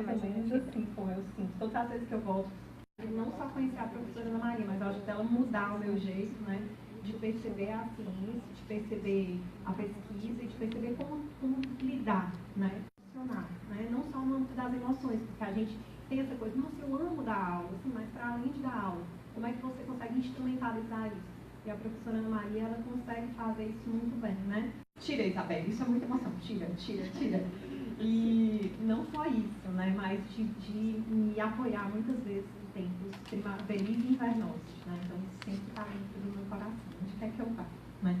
mais ou menos assim como eu sinto. Todas as vezes que eu volto, não só conhecer a professora Ana Maria, mas eu acho que ela mudar o meu jeito, né, de perceber a ciência, de perceber a pesquisa e de perceber como lidar, né, funcionar, né, não só no âmbito das emoções, porque a gente tem essa coisa, nossa, eu amo dar aula, assim, mas para além de dar aula, como é que você consegue instrumentalizar isso? E a professora Ana Maria, ela consegue fazer isso muito bem, né? Tira, Isabel, isso é muita emoção, tira. E não só isso, né, mas de me apoiar muitas vezes em tempos primaveris e invernosos, né, então isso sempre está dentro do meu coração, onde quer que eu vá, né.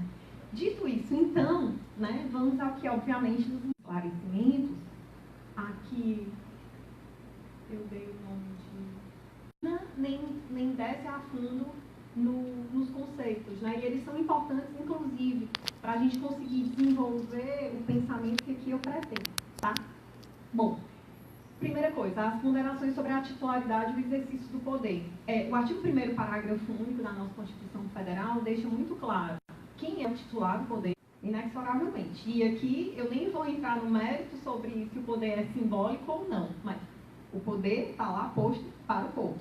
Dito isso, então, né, vamos ao que, obviamente, dos esclarecimentos. Aqui eu dei o nome de... nem desce a fundo nos conceitos, né, e eles são importantes, inclusive, para a gente conseguir desenvolver o pensamento que aqui eu pretendo, tá? Bom, primeira coisa, as ponderações sobre a titularidade e o exercício do poder. O artigo 1º, parágrafo único da nossa Constituição Federal deixa muito claro quem é o titular do poder, inexoravelmente. E aqui eu nem vou entrar no mérito sobre se o poder é simbólico ou não, mas o poder está lá posto para o povo.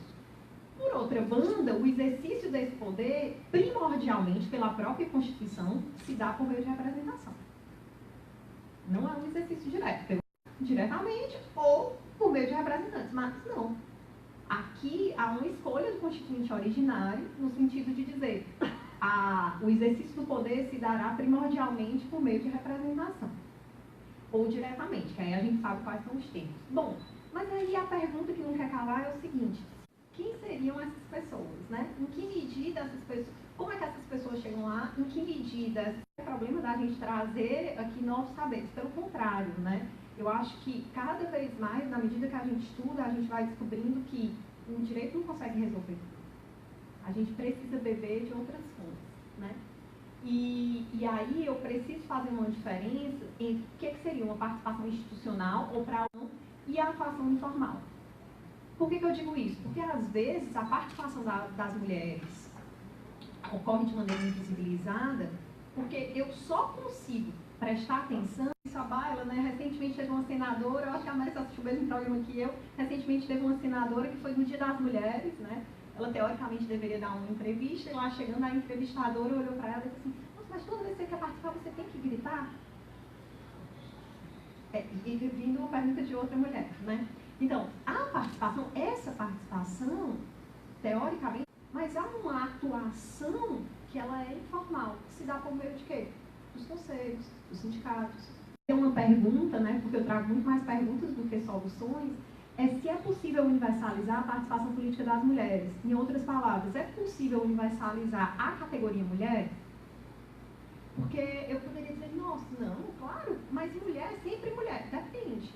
Por outra banda, o exercício desse poder, primordialmente pela própria Constituição, se dá por meio de representação. Não é um exercício direto, diretamente ou por meio de representantes, mas não. Aqui há uma escolha do Constituinte originário, no sentido de dizer o exercício do poder se dará primordialmente por meio de representação, ou diretamente, que aí a gente sabe quais são os termos. Bom, mas aí a pergunta que não quer calar é o seguinte: quem seriam essas pessoas, né? Em que medida essas pessoas, como é que essas pessoas chegam lá? Em que medida é problema da gente trazer aqui novos saberes? Pelo contrário, né? Eu acho que cada vez mais, na medida que a gente estuda, a gente vai descobrindo que o direito não consegue resolver tudo. A gente precisa beber de outras fontes, né? E aí eu preciso fazer uma diferença entre o que seria uma participação institucional ou para um e a atuação informal. Por que eu digo isso? Porque, às vezes, a participação das mulheres ocorre de maneira invisibilizada, porque eu só consigo prestar atenção. A Baila, né, recentemente teve uma senadora, eu acho que a Marissa assistiu o mesmo programa que eu, recentemente teve uma senadora que foi no Dia das Mulheres, né? Ela, teoricamente, deveria dar uma entrevista, e lá chegando, a entrevistadora olhou para ela e disse assim: nossa, mas toda vez que você quer participar, você tem que gritar? E vindo uma pergunta de outra mulher, né? Então, a participação, essa participação, teoricamente, mas há uma atuação que ela é informal, que se dá por meio de quê? Dos conselhos, dos sindicatos. Tem uma pergunta, né, porque eu trago muito mais perguntas do que soluções, se é possível universalizar a participação política das mulheres. Em outras palavras, é possível universalizar a categoria mulher? Porque eu poderia dizer, nossa, não, claro, mas mulher é sempre mulher, depende.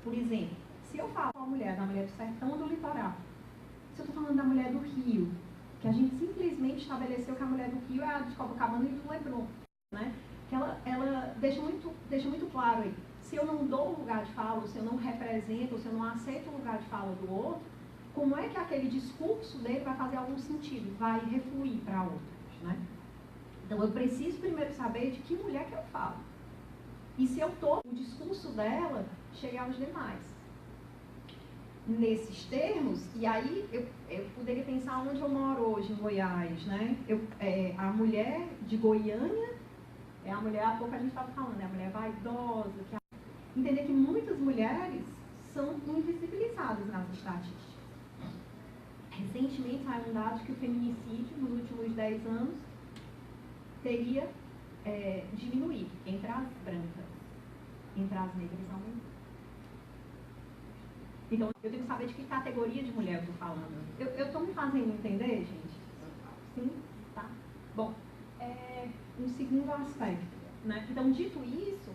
Por exemplo, se eu falo da mulher do sertão ou do litoral, se eu estou falando da mulher do Rio, que a gente simplesmente estabeleceu que a mulher do Rio é a de Copacabana e do Leblon, né? Que ela deixa muito claro aí, se eu não dou um lugar de fala, ou se eu não represento, ou se eu não aceito o lugar de fala do outro, como é que aquele discurso dele vai fazer algum sentido, vai refluir para outros, né? Então eu preciso primeiro saber de que mulher que eu falo. E se eu estou, o discurso dela chegar aos demais. Nesses termos, e aí eu poderia pensar onde eu moro hoje, em Goiás, né? A mulher de Goiânia é a mulher, há pouco a gente estava falando, é a mulher vaidosa. Entender que muitas mulheres são invisibilizadas nas estatísticas. Recentemente saiu um dado que o feminicídio, nos últimos 10 anos, teria diminuído entre as brancas, entre as negras aumentou. Então, eu tenho que saber de que categoria de mulher eu estou falando. Eu estou me fazendo entender, gente? Sim? Tá? Bom, um segundo aspecto, né? Então, dito isso,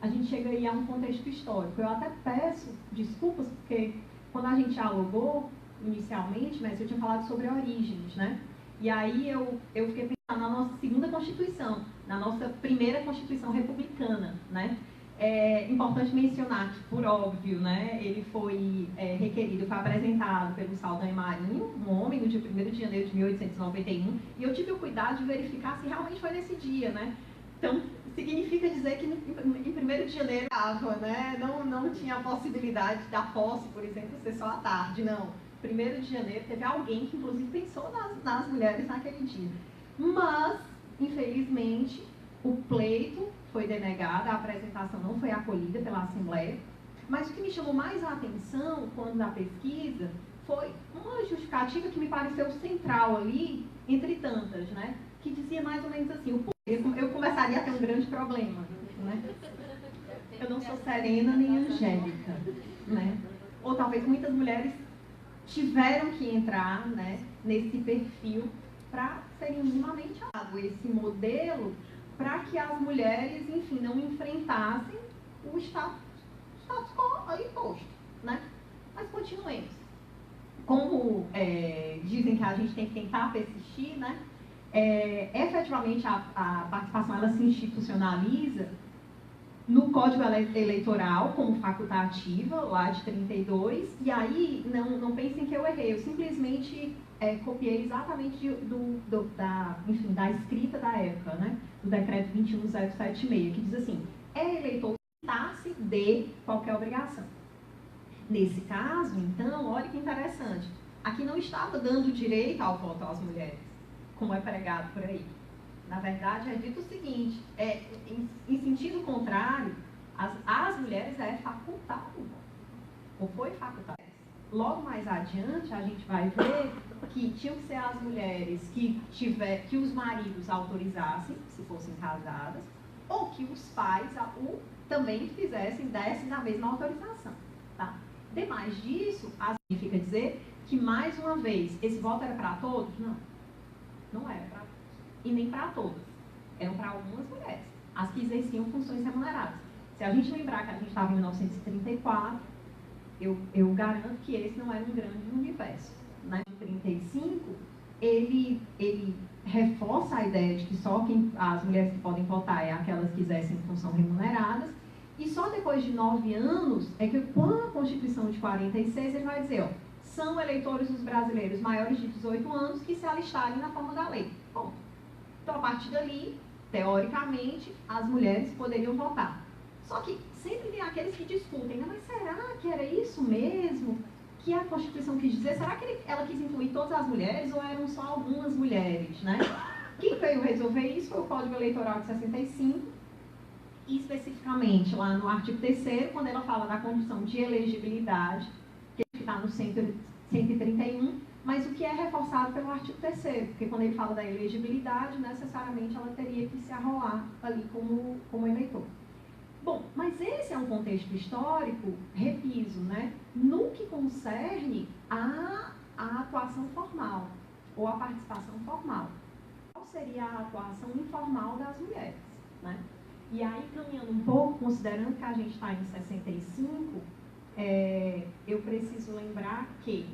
a gente chega aí a um contexto histórico. Eu até peço desculpas, porque quando a gente dialogou inicialmente, mas eu tinha falado sobre origens, né? E aí eu fiquei pensando na nossa segunda Constituição, na nossa primeira Constituição republicana, né? É importante mencionar que, por óbvio, né, ele foi requerido, foi apresentado pelo Saldanha Marinho, um homem, no dia 1º de janeiro de 1891, e eu tive o cuidado de verificar se realmente foi nesse dia, né? Então, significa dizer que em 1º de janeiro né? Não tinha a possibilidade da posse, por exemplo, ser só à tarde, não. 1º de janeiro teve alguém que inclusive pensou nas mulheres naquele dia. Mas, infelizmente, o pleito foi denegado, a apresentação não foi acolhida pela Assembleia. Mas o que me chamou mais a atenção quando da pesquisa foi uma justificativa que me pareceu central ali, entre tantas, né? Que dizia mais ou menos assim, eu começaria a ter um grande problema, né? Eu não sou serena nem angélica, né? Ou talvez muitas mulheres tiveram que entrar, né, nesse perfil para serem minimamente esse modelo para que as mulheres, enfim, não enfrentassem o status quo ali posto, né? Mas continuemos. Como dizem que a gente tem que tentar persistir, né? Efetivamente a participação ela se institucionaliza no Código Eleitoral como facultativa, lá de 32, e aí não pensem que eu errei, eu simplesmente copiei exatamente da escrita da época, né? Do decreto 21076, que diz assim, eleitor se de qualquer obrigação. Nesse caso, então, olha que interessante, aqui não estava dando direito ao voto às mulheres, como é pregado por aí. Na verdade, é dito o seguinte, em sentido contrário, as mulheres é facultado o voto, ou foi facultado. Logo mais adiante, a gente vai ver que tinham que ser as mulheres que os maridos autorizassem, se fossem casadas, ou que os pais também dessem a mesma autorização. Tá? Demais disso, significa dizer que, mais uma vez, esse voto era para todos? Não, não era para todos. E nem para todas. Eram para algumas mulheres, as que exerciam funções remuneradas. Se a gente lembrar que a gente estava em 1934, eu garanto que esse não era um grande universo. Na 1935, ele reforça a ideia de que só as mulheres que podem votar é aquelas que exercem função remuneradas, e só depois de 9 anos é que, com a Constituição de 46, ele vai dizer, são eleitores os brasileiros maiores de 18 anos que se alistarem na forma da lei. Bom, então, a partir dali, teoricamente, as mulheres poderiam votar. Só que sempre tem aqueles que discutem, mas será que era isso mesmo que a Constituição quis dizer? Será que ela quis incluir todas as mulheres ou eram só algumas mulheres, né? Quem veio resolver isso foi o Código Eleitoral de 65, e especificamente lá no artigo 3º, quando ela fala da condição de elegibilidade, que está no 131, mas o que é reforçado pelo artigo 3º, porque quando ele fala da elegibilidade, necessariamente ela teria que se arrolar ali como eleitor. Bom, mas esse é um contexto histórico, repiso, né, no que concerne a atuação formal, ou a participação formal. Qual seria a atuação informal das mulheres, né? E aí, caminhando um pouco, considerando que a gente está em 65, eu preciso lembrar que,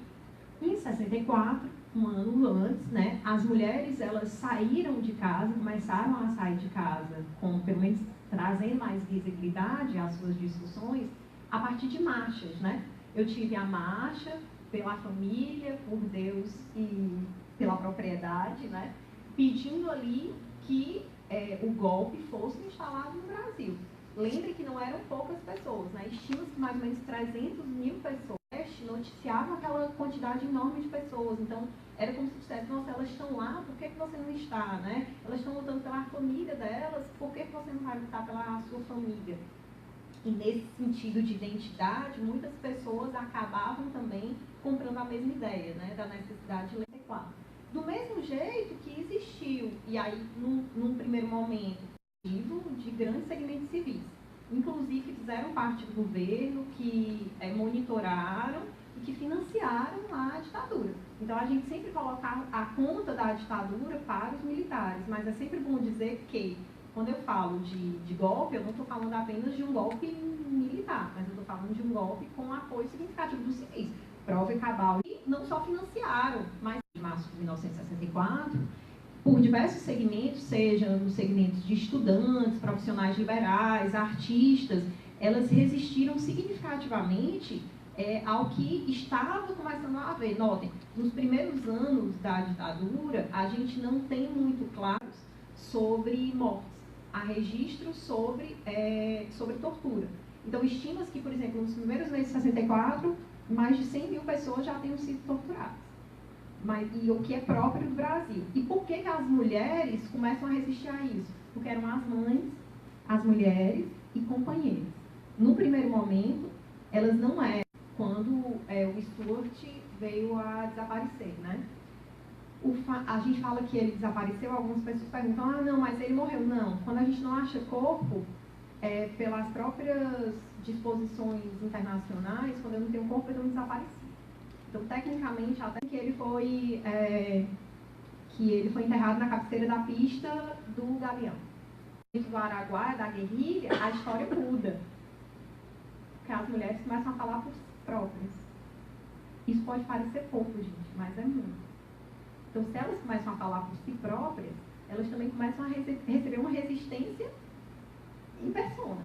em 64, um ano antes, né, as mulheres elas saíram de casa, começaram a sair de casa, pelo menos trazendo mais visibilidade às suas discussões, a partir de marchas, né? Eu tive a marcha pela família, por Deus e pela propriedade, né? Pedindo ali que o golpe fosse instalado no Brasil. Lembre que não eram poucas pessoas, né? Estima-se que mais ou menos 300 mil pessoas noticiavam aquela quantidade enorme de pessoas. Então, era como se dissesse, nossa, elas estão lá, por que você não está, né? Elas estão lutando pela família delas, por que você não vai lutar pela sua família? E nesse sentido de identidade, muitas pessoas acabavam também comprando a mesma ideia, né? Da necessidade de legislar. Do mesmo jeito que existiu, e aí, num primeiro momento, de grandes segmentos civis, inclusive que fizeram parte do governo, que monitoraram e que financiaram a ditadura. Então, a gente sempre coloca a conta da ditadura para os militares, mas é sempre bom dizer que, quando eu falo de golpe, eu não estou falando apenas de um golpe militar, mas eu estou falando de um golpe com apoio significativo dos civis. Prova e cabal. E não só financiaram, mas em março de 1964, por diversos segmentos, seja nos segmentos de estudantes, profissionais liberais, artistas, elas resistiram significativamente ao que estava começando a haver. Notem, nos primeiros anos da ditadura, a gente não tem muito claros sobre mortes. há registros sobre tortura. Então, estima-se que, por exemplo, nos primeiros meses de 64, mais de 100 mil pessoas já tenham sido torturadas. E o que é próprio do Brasil. E por que as mulheres começam a resistir a isso? Porque eram as mães, as mulheres e companheiras. No primeiro momento, elas não eram, quando o Stuart veio a desaparecer, né? A gente fala que ele desapareceu, algumas pessoas perguntam, não, mas ele morreu. Não, quando a gente não acha corpo, pelas próprias disposições internacionais, quando eu não tenho corpo, eu não desapareci. Então, tecnicamente, até que ele foi enterrado na cabeceira da pista do Galeão. Do Araguaia, da guerrilha, a história muda. Porque as mulheres começam a falar por si próprias. Isso pode parecer pouco, gente, mas é muito. Então, se elas começam a falar por si próprias, elas também começam a receber uma resistência em persona.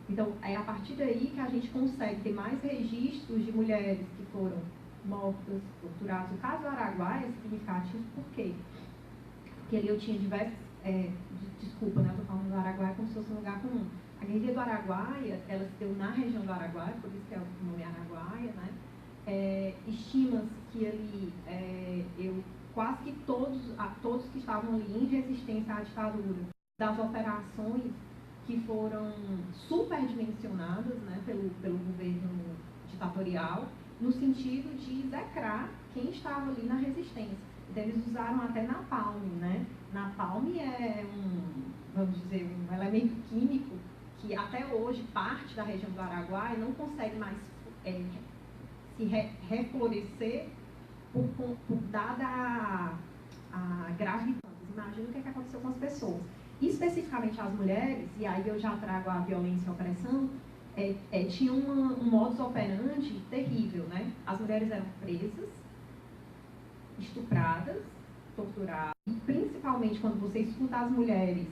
Então, é a partir daí que a gente consegue ter mais registros de mulheres que foram mortas, torturadas. O caso do Araguaia é significativo por quê? Porque ali eu tinha diversos... desculpa, né? Eu estou falando do Araguaia como se fosse um lugar comum. A guerrilha do Araguaia, ela se deu na região do Araguaia, por isso que é o nome Araguaia, né? Estima-se que ali, quase que todos que estavam ali em resistência à ditadura, das operações que foram superdimensionadas, né, pelo governo ditatorial, no sentido de execrar quem estava ali na resistência. Então, eles usaram até napalm, né? Napalm é um elemento químico que até hoje parte da região do Araguaia não consegue mais se reflorescer dada a gravidade. Imagina o que aconteceu com as pessoas. Especificamente as mulheres, e aí eu já trago a violência e a opressão, tinha um modus operandi terrível, né? As mulheres eram presas, estupradas, torturadas, e principalmente quando você escuta as mulheres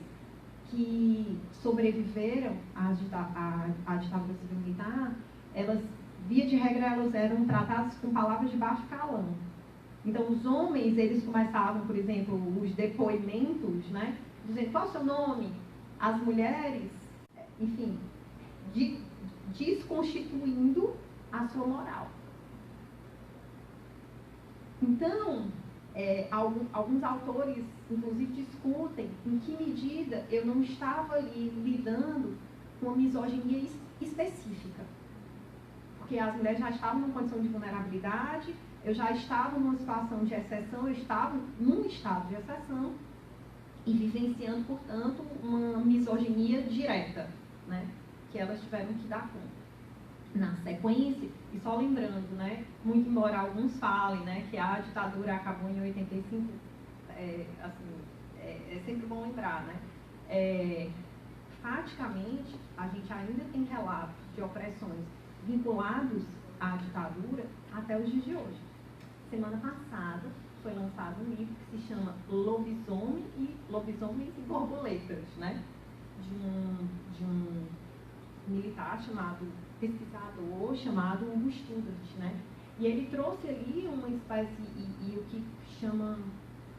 que sobreviveram à ditadura civil-militar, elas, via de regra, elas eram tratadas com palavras de baixo calão. Então, os homens, eles começavam, por exemplo, os depoimentos, né? Dizendo, qual é o seu nome? As mulheres, enfim, desconstituindo a sua moral. Então, alguns autores, inclusive, discutem em que medida eu não estava ali lidando com uma misoginia específica. Porque as mulheres já estavam numa condição de vulnerabilidade, eu já estava numa situação de exceção, eu estava num estado de exceção, e vivenciando, portanto, uma misoginia direta, né, que elas tiveram que dar conta. Na sequência, e só lembrando, né, muito embora alguns falem, né, que a ditadura acabou em 85, é sempre bom lembrar, né, praticamente, a gente ainda tem relatos de opressões vinculados à ditadura até os dias de hoje. Semana passada, foi lançado um livro que se chama Lobisomens e Borboletas, né? De um militar pesquisador chamado Hugo Studart, né? E ele trouxe ali uma espécie, e o que chama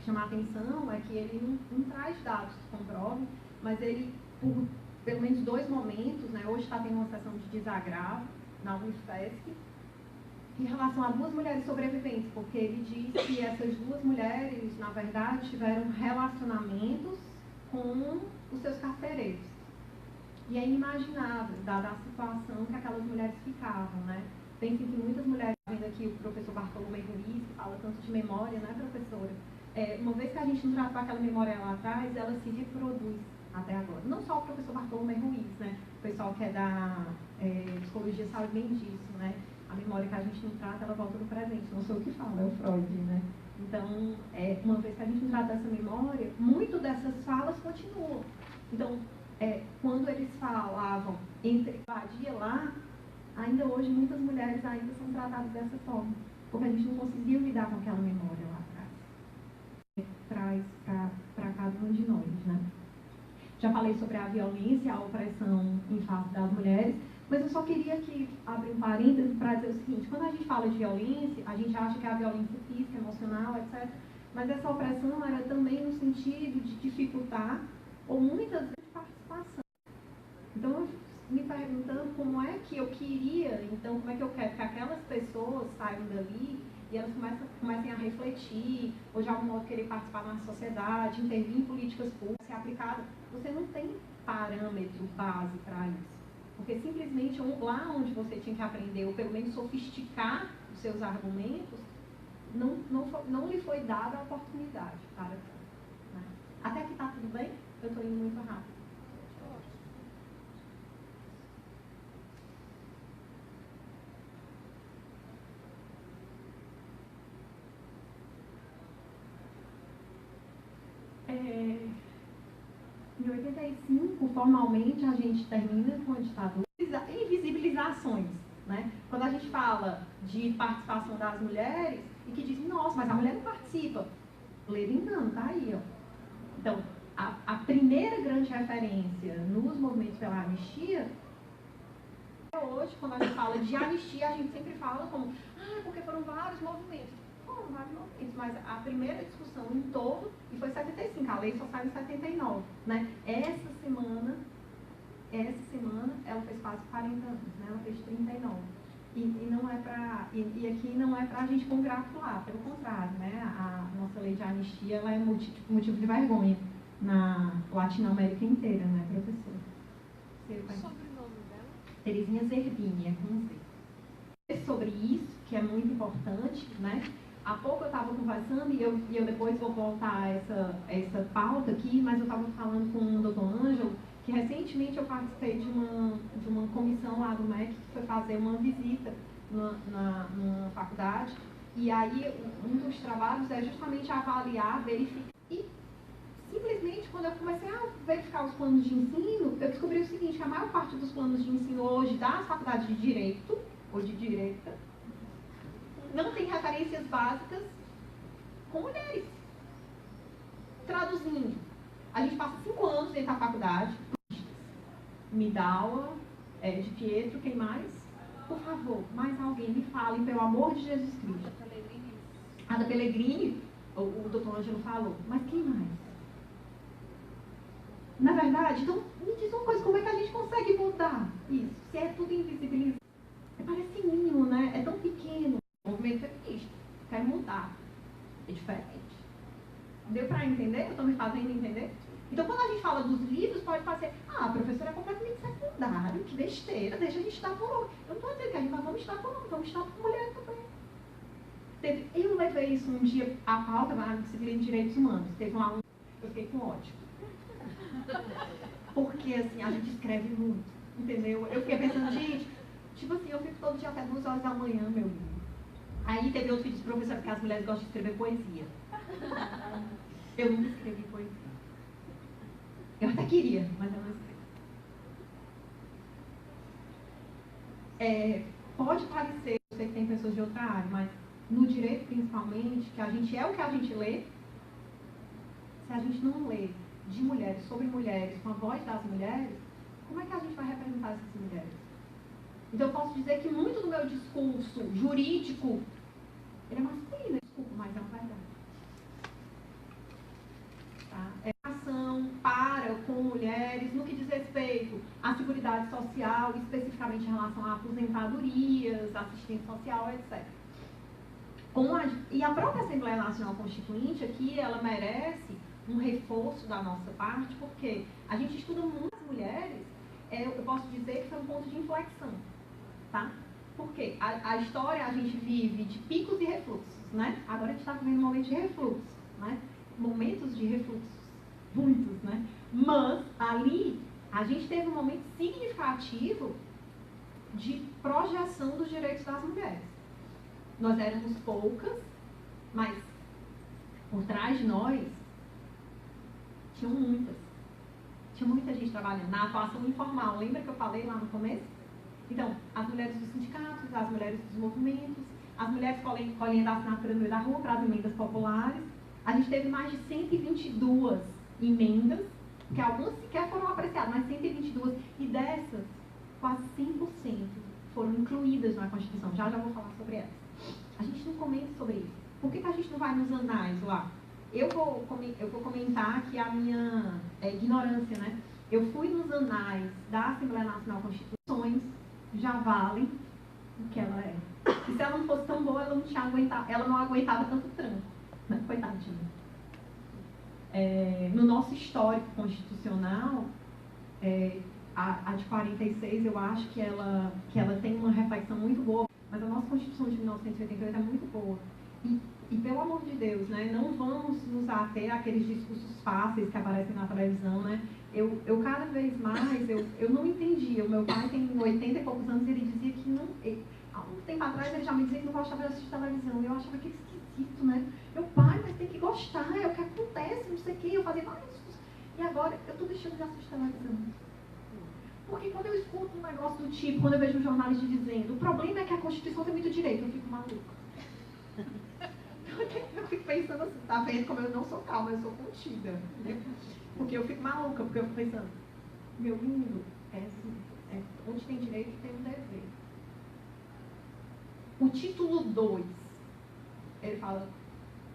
a atenção é que ele não traz dados que comprovem, mas ele, por pelo menos 2 momentos, né? Hoje está tendo uma sessão de desagravo na UniFesc, em relação a 2 mulheres sobreviventes, porque ele diz que essas 2 mulheres, na verdade, tiveram relacionamentos com os seus carcereiros. E é inimaginável, dada a situação que aquelas mulheres ficavam, né? Pensem que muitas mulheres, vendo aqui o professor Bartolomeu Ruiz, que fala tanto de memória, né, professora? Uma vez que a gente não tratou aquela memória lá atrás, ela se reproduz até agora. Não só o professor Bartolomeu Ruiz, né? O pessoal que é da psicologia sabe bem disso, né? A memória que a gente não trata, ela volta no presente, não sou eu que falo, é o Freud, né? Então, uma vez que a gente não trata essa memória, muito dessas falas continuam. Então, quando eles falavam entre vadia lá, ainda hoje muitas mulheres ainda são tratadas dessa forma, porque a gente não conseguiu lidar com aquela memória lá atrás. Traz para cada um de nós, né? Já falei sobre a violência, a opressão em face das mulheres, mas eu só queria aqui abrir um parênteses para dizer o seguinte: quando a gente fala de violência, a gente acha que é a violência física, emocional, etc. Mas essa opressão era também no sentido de dificultar ou muitas vezes de participação. Então, eu me perguntando como é que eu queria, então, como é que eu quero que aquelas pessoas saiam dali e elas comecem a refletir, ou de algum modo querer participar na sociedade, intervir em políticas públicas, ser aplicada. Você não tem parâmetro base para isso. Porque simplesmente lá onde você tinha que aprender, ou pelo menos sofisticar os seus argumentos, não lhe foi dada a oportunidade para tanto. Né? Até aqui está tudo bem? Eu estou indo muito rápido. Em 85, formalmente, a gente termina com a ditadura. Invisibilizações, né? Quando a gente fala de participação das mulheres, e que dizem, nossa, mas a mulher não participa. Ledo engano, tá aí, ó. Então, a primeira grande referência nos movimentos pela anistia, hoje, quando a gente fala de anistia, a gente sempre fala como, porque foram vários movimentos. Foram vários movimentos, mas a primeira discussão em todo, e foi 75, a lei só saiu em 79, né? Essa semana, ela fez quase 40 anos, né? Ela fez 39. E não é para, e aqui não é para a gente congratular, pelo contrário, né? A nossa lei de anistia, ela é motivo de vergonha na Latinoamérica inteira, né, professor? O sobrenome dela? Terezinha Zerbini, com Z. Sobre isso, que é muito importante, né? Há pouco eu estava conversando, e eu depois vou voltar a essa pauta aqui, mas eu estava falando com o doutor Ângelo, que recentemente eu participei de uma comissão lá do MEC, que foi fazer uma visita numa faculdade, e aí um dos trabalhos é justamente avaliar, verificar, e simplesmente quando eu comecei a verificar os planos de ensino, eu descobri o seguinte, que a maior parte dos planos de ensino hoje das faculdades de Direito, ou de Direita, não tem referências básicas com mulheres. Traduzindo, a gente passa 5 anos dentro da faculdade, Midawa, de Pietro, quem mais? Por favor, mais alguém me fale, pelo amor de Jesus Cristo. Ada Pellegrini, o doutor Ângelo falou, mas quem mais? Na verdade, então, me diz uma coisa, como é que a gente consegue mudar isso? Se é tudo invisibilizado, parece mínimo, né? É tão pequeno. O movimento feminista, quer mudar, é diferente. Deu para entender? Eu estou me fazendo entender? Então, quando a gente fala dos livros, pode parecer, professora, é completamente secundário, que besteira, deixa a gente estudar por homem. Eu não estou dizendo que a gente vamos estudar por homem, vamos estudar por mulher também. Eu levei isso um dia à pauta na disciplina de Direitos Humanos. Teve um aluno, eu fiquei com ódio. Porque, assim, a gente escreve muito, entendeu? Eu fiquei pensando, gente, tipo assim, eu fico todo dia até 2 horas da manhã, meu livro. Aí teve outro vídeo de professor, porque as mulheres gostam de escrever poesia. Eu nunca escrevi poesia. Eu até queria, mas eu não escrevo. Pode parecer, eu sei que tem pessoas de outra área, mas no direito principalmente, que a gente é o que a gente lê, se a gente não lê de mulheres, sobre mulheres, com a voz das mulheres, como é que a gente vai representar essas mulheres? Então eu posso dizer que muito do meu discurso jurídico, ele é masculino, desculpa, mas é uma verdade. Tá? É ação para com mulheres no que diz respeito à seguridade social, especificamente em relação a aposentadorias, assistência social, etc. E a própria Assembleia Nacional Constituinte aqui, ela merece um reforço da nossa parte, porque a gente estuda muitas mulheres, eu posso dizer que foi um ponto de inflexão, tá? Porque a história a gente vive de picos e refluxos, né? Agora a gente está vivendo um momento de refluxo, né? Momentos de refluxos, muitos, né? Mas ali a gente teve um momento significativo de projeção dos direitos das mulheres. Nós éramos poucas, mas por trás de nós tinham muitas. Tinha muita gente trabalhando na atuação informal. Lembra que eu falei lá no começo? Então, as mulheres dos sindicatos, as mulheres dos movimentos, as mulheres colhendo a assinatura no meio da rua para as emendas populares. A gente teve mais de 122 emendas, que algumas sequer foram apreciadas, mas 122, e dessas, quase 100% foram incluídas na Constituição. Já vou falar sobre elas. A gente não comenta sobre isso. Por que a gente não vai nos anais lá? eu vou comentar aqui a minha ignorância, né? Eu fui nos anais da Assembleia Nacional Constituições, já valem o que ela é. E se ela não fosse tão boa, ela não aguentava tanto tranco, né? Coitadinha. No nosso histórico constitucional, a de 46, eu acho que ela tem uma reflexão muito boa, mas a nossa Constituição de 1988 é muito boa. E pelo amor de Deus, né, não vamos nos ater àqueles discursos fáceis que aparecem na televisão, né? Eu cada vez mais, eu não entendia. O meu pai tem 80 e poucos anos e ele dizia que não... Há um tempo atrás ele já me dizia que não gostava de assistir televisão. Eu achava que esquisito, né? Meu pai, mas tem que gostar, é o que acontece, não sei o quê. Eu fazia vários discursos. E agora eu estou deixando de assistir televisão. Porque quando eu escuto um negócio do tipo, quando eu vejo um jornalista dizendo, o problema é que a Constituição tem muito direito, eu fico maluca. Eu fico pensando assim, tá vendo como eu não sou calma, eu sou contida. Porque eu fico maluca, porque eu fico pensando, meu lindo, assim, onde tem direito tem um dever. O título 2, ele fala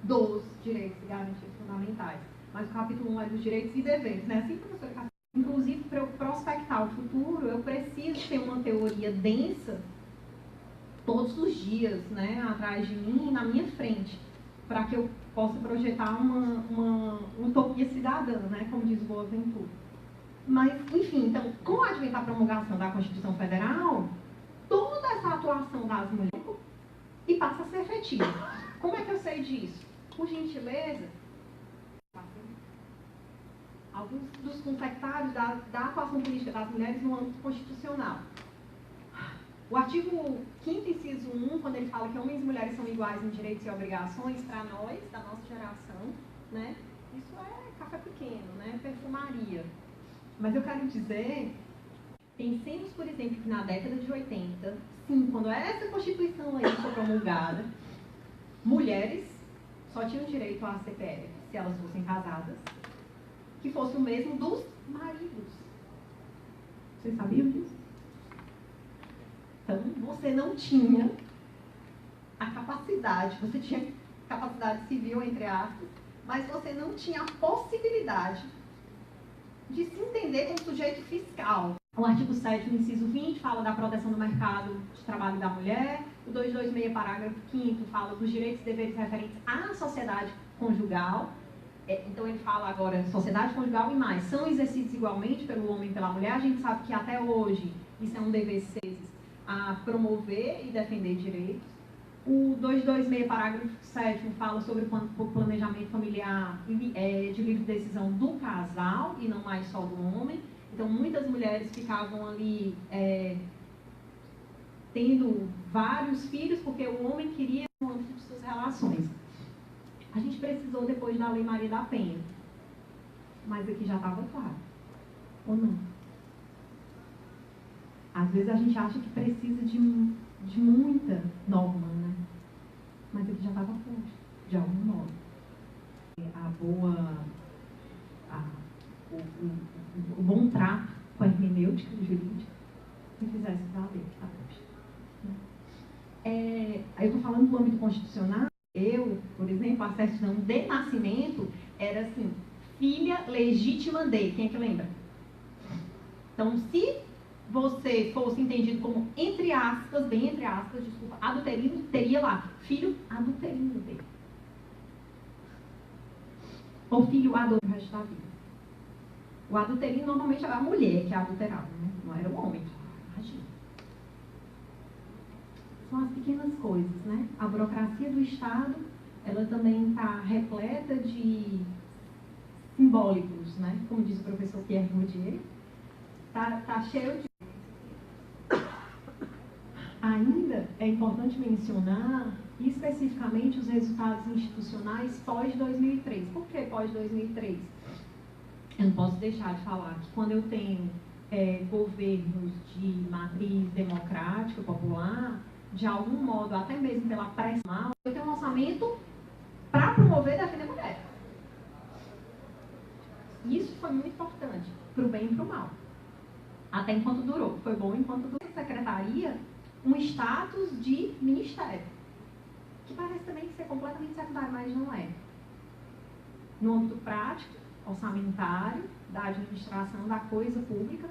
dos direitos e garantias fundamentais. Mas o capítulo 1 é dos direitos e deveres, né? Assim, professora, inclusive, para eu prospectar o futuro, eu preciso ter uma teoria densa todos os dias, né, atrás de mim e na minha frente, para que eu possa projetar uma utopia cidadã, né, como diz Boaventura. Mas, enfim, então, com o advento da promulgação da Constituição Federal, toda essa atuação das mulheres e passa a ser efetiva. Como é que eu sei disso? Por gentileza, alguns dos conceptários da atuação política das mulheres no âmbito constitucional. O artigo 5º, inciso 1, quando ele fala que homens e mulheres são iguais em direitos e obrigações, para nós, da nossa geração, né, isso é café pequeno, né, perfumaria. Mas eu quero dizer, pensemos, por exemplo, que na década de 80, sim, quando essa Constituição aí foi promulgada, mulheres só tinham direito à CPF se elas fossem casadas, que fosse o mesmo dos maridos. Vocês sabiam disso? Então, você não tinha a capacidade, você tinha capacidade civil, entre aspas, mas você não tinha a possibilidade de se entender como sujeito fiscal. O artigo 7º, inciso 20, fala da proteção do mercado de trabalho da mulher. O 226, parágrafo 5º, fala dos direitos e deveres referentes à sociedade conjugal. Então, ele fala agora sociedade conjugal e mais. São exercidos igualmente pelo homem e pela mulher. A gente sabe que até hoje isso é um dever a promover e defender direitos. O 226, parágrafo 7º, fala sobre o planejamento familiar de livre decisão do casal e não mais só do homem. Então, muitas mulheres ficavam ali tendo vários filhos porque o homem queria no âmbito de suas relações. A gente precisou depois da Lei Maria da Penha. Mas aqui já estava claro. Ou não? Às vezes a gente acha que precisa de muita norma, né? Mas aqui já estava posto, de algum modo. O bom trato com a hermenêutica jurídica que fizesse valer a posta. Eu estou falando do âmbito constitucional. Por exemplo, a certidão de nascimento era assim, filha legítima de. Quem é que lembra? Então, se você fosse entendido como, entre aspas, bem entre aspas, desculpa, adulterino, teria lá, filho adulterino dele. Ou filho adulterino o resto da vida. O adulterino normalmente era a mulher que adulterava, né? Não era o homem. Imagina. São as pequenas coisas, né? A burocracia do Estado, ela também está repleta de simbólicos, né? Como diz o professor Pierre Bourdieu. Tá cheio de... Ainda é importante mencionar especificamente os resultados institucionais pós-2003. Por que pós-2003? Eu não posso deixar de falar que quando eu tenho governos de matriz democrática, popular, de algum modo, até mesmo pela pressão, eu tenho um orçamento para promover e defender a mulher. Isso foi muito importante, para o bem e para o mal. Até enquanto durou. Foi bom enquanto durou. Secretaria, um status de ministério. Que parece também ser completamente secundário, mas não é. No âmbito prático, orçamentário, da administração, da coisa pública,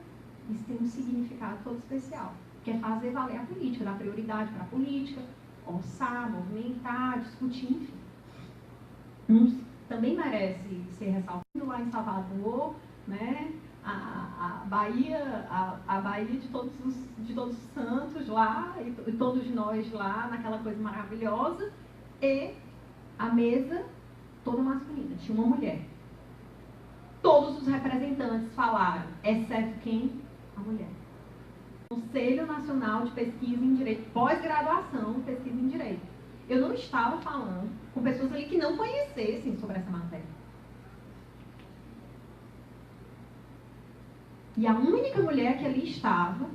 isso tem um significado todo especial, que é fazer valer a política, dar prioridade para a política, orçar, movimentar, discutir, enfim. Também merece ser ressaltado lá em Salvador, né? A Bahia de todos os santos lá, e todos nós lá, naquela coisa maravilhosa, e a mesa toda masculina, tinha uma mulher. Todos os representantes falaram, exceto quem? A mulher. Conselho Nacional de Pesquisa em Direito, pós-graduação, pesquisa em Direito. Eu não estava falando com pessoas ali que não conhecessem sobre essa matéria. E a única mulher que ali estava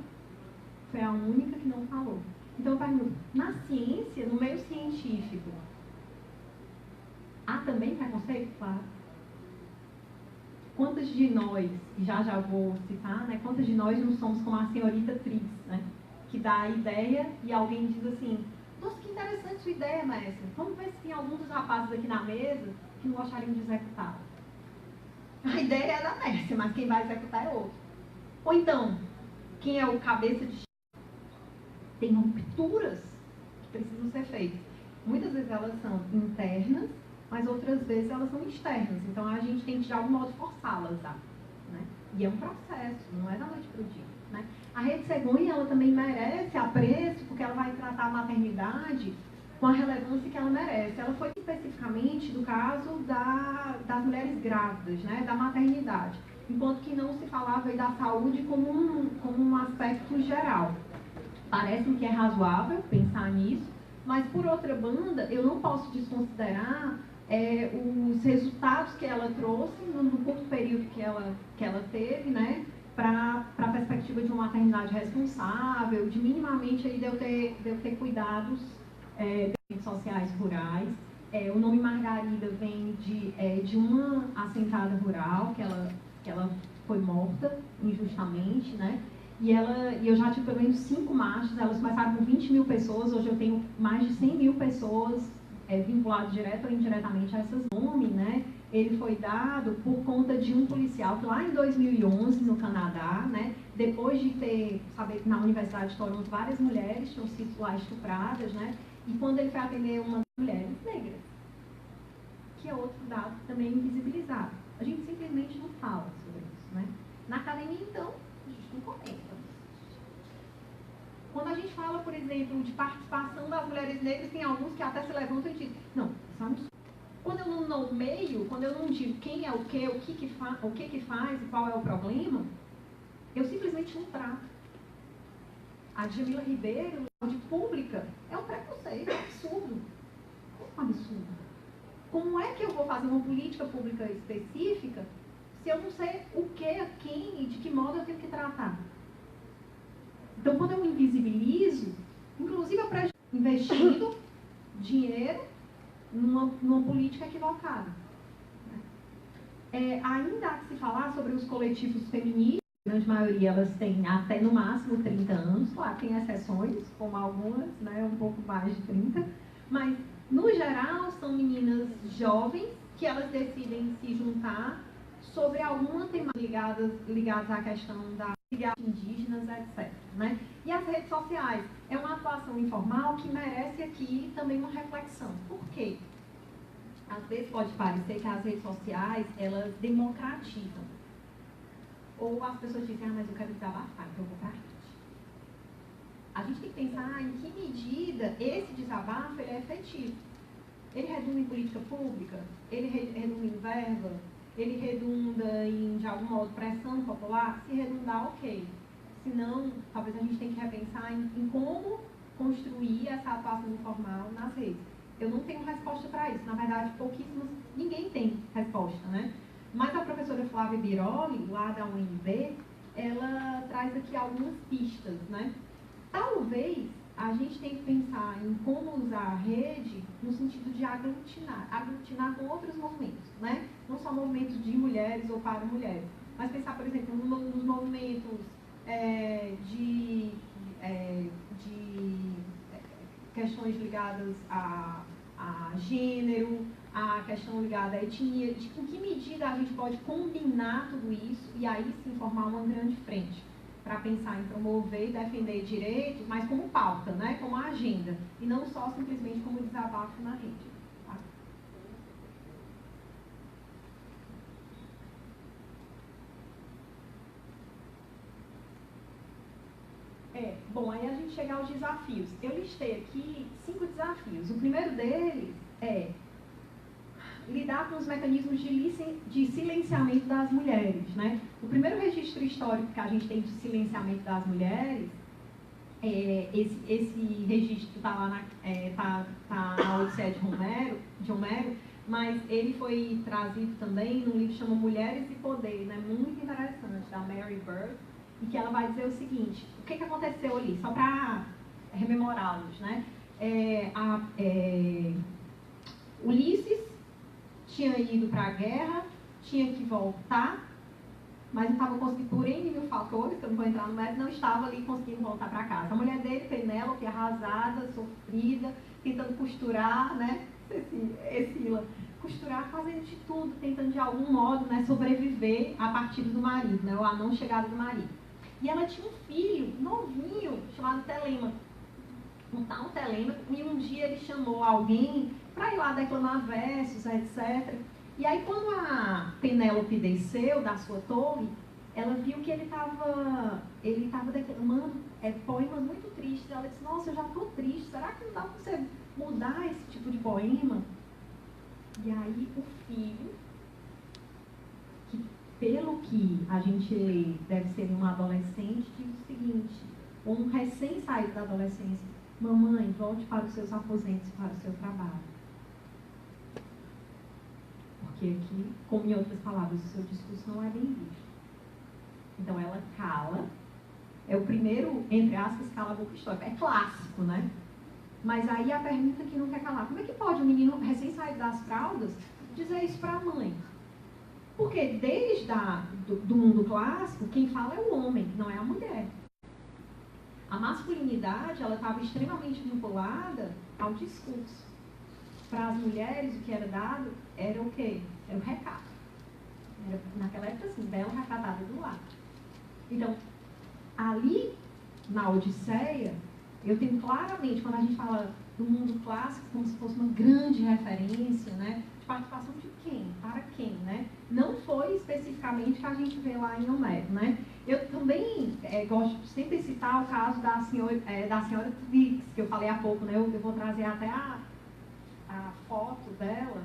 foi a única que não falou. Então eu pergunto, na ciência, no meio científico, há também preconceito? Claro. Quantas de nós, e já vou citar, né, quantas de nós não somos como a senhorita Tris, né, que dá a ideia e alguém diz assim, nossa, que interessante sua ideia, mestre. Vamos ver se tem algum dos rapazes aqui na mesa que não gostariam de executá-la. A ideia é da mestre, mas quem vai executar é outro. Ou então, quem é o cabeça de... Tem rupturas que precisam ser feitas. Muitas vezes elas são internas, mas outras vezes elas são externas. Então a gente tem que de algum modo forçá-las a, né? E é um processo, não é da noite para o dia, né? A Rede Cegonha, ela também merece apreço, porque ela vai tratar a maternidade com a relevância que ela merece. Ela foi especificamente do caso das mulheres grávidas, né? Da maternidade, enquanto que não se falava aí da saúde como um aspecto geral. Parece-me que é razoável pensar nisso, mas por outra banda, eu não posso desconsiderar os resultados que ela trouxe no curto período que ela teve, né, para a perspectiva de uma maternidade responsável, de minimamente aí de eu ter cuidados sociais rurais. O nome Margarida vem de uma assentada rural que ela foi morta injustamente, né? E eu já tive pelo menos 5 marchas, elas começaram com 20 mil pessoas, hoje eu tenho mais de 100 mil pessoas vinculadas direto ou indiretamente a essas nomes, né? Ele foi dado por conta de um policial que lá em 2011, no Canadá, né? Depois de saber que na Universidade de Toronto várias mulheres tinham sido lá estupradas, né? E quando ele foi atender uma mulheres negras, que é outro dado também invisibilizado. A gente simplesmente não fala sobre isso, né? Na academia, então, a gente não comenta. Quando a gente fala, por exemplo, de participação das mulheres negras, tem alguns que até se levantam e dizem, não, isso é um absurdo. Quando eu não nomeio, quando eu não digo quem é o que faz e qual é o problema, eu simplesmente não trato. A Djamila Ribeiro, de pública, é um preconceito, é um absurdo. É um absurdo. Como é que eu vou fazer uma política pública específica se eu não sei o que, quem e de que modo eu tenho que tratar? Então, quando eu invisibilizo, inclusive eu prejudico investindo dinheiro numa política equivocada. Ainda há que se falar sobre os coletivos feministas, a grande maioria elas têm até no máximo 30 anos, claro, tem exceções, como algumas, né, um pouco mais de 30, mas no geral são meninas jovens que elas decidem se juntar sobre alguma temática ligadas à questão da indígenas, etc. Né? E as redes sociais é uma atuação informal que merece aqui também uma reflexão. Por quê? Às vezes pode parecer que as redes sociais, elas democratizam. Ou as pessoas dizem, mas eu quero desabafar, então eu vou para a rede. A gente tem que pensar em que medida esse desabafo ele é efetivo. Ele redunda em política pública? Ele redunda em verba? Ele redunda em, de algum modo, pressão popular? Se redundar, ok. Se não, talvez a gente tenha que repensar em como construir essa atuação informal nas redes. Eu não tenho resposta para isso. Na verdade, ninguém tem resposta, né? Mas a professora Flávia Biroli, lá da UNB, ela traz aqui algumas pistas, né? Talvez a gente tenha que pensar em como usar a rede no sentido de aglutinar com outros movimentos, né? Não só movimentos de mulheres ou para mulheres, mas pensar, por exemplo, nos movimentos de questões ligadas a gênero, a questão ligada à etnia, de com que medida a gente pode combinar tudo isso e aí sim formar uma grande frente para pensar em promover e defender direitos, mas como pauta, né, como agenda, e não só simplesmente como desabafo na rede. Tá? Bom, aí a gente chega aos desafios. Eu listei aqui 5 desafios. O primeiro deles é lidar com os mecanismos de silenciamento das mulheres, né? O primeiro registro histórico que a gente tem de silenciamento das mulheres, esse registro está lá na Odisseia de Homero, mas ele foi trazido também num livro que chama Mulheres e Poder, né? Muito interessante, da Mary Bird, e que ela vai dizer o seguinte: o que aconteceu ali, só para rememorá-los, né? Ulisses tinha ido para a guerra, tinha que voltar, mas não estava conseguindo, por N mil fatores, que eu não vou entrar no mérito, não estava ali conseguindo voltar para casa. A mulher dele, Penélope, arrasada, sofrida, tentando costurar, né? Escila, costurar, fazendo de tudo, tentando de algum modo, né, sobreviver à partida do marido, né, ou à não chegada do marido. E ela tinha um filho novinho, chamado Telêmaco. Um tal Telêmaco, e um dia ele chamou alguém para ir lá declamar versos, etc. E aí, quando a Penélope desceu da sua torre, ela viu que ele estava declamando poemas muito tristes. Ela disse: nossa, eu já estou triste, será que não dá para você mudar esse tipo de poema? E aí o filho, que pelo que a gente lê deve ser um adolescente, diz o seguinte, ou um recém-saído da adolescência: mamãe, volte para os seus aposentos, para o seu trabalho. Porque aqui, como em outras palavras, o seu discurso não é bem visto. Então ela cala, é o primeiro, entre aspas, cala-boca histórico. É clássico, né? Mas aí a pergunta que não quer calar: como é que pode um menino recém-saído das fraldas dizer isso para a mãe? Porque desde do mundo clássico, quem fala é o homem, não é a mulher. A masculinidade, ela estava extremamente vinculada ao discurso. Para as mulheres, o que era dado era o quê? Era o recato. Era, naquela época, assim, bela recatada do lar. Então, ali, na Odisseia, eu tenho claramente, quando a gente fala do mundo clássico, como se fosse uma grande referência, né? De participação de quem? Para quem, né? Não foi especificamente que a gente vê lá em Homero, né? Eu também gosto de sempre citar o caso da senhora Trix, que eu falei há pouco, né? Eu vou trazer até a foto dela,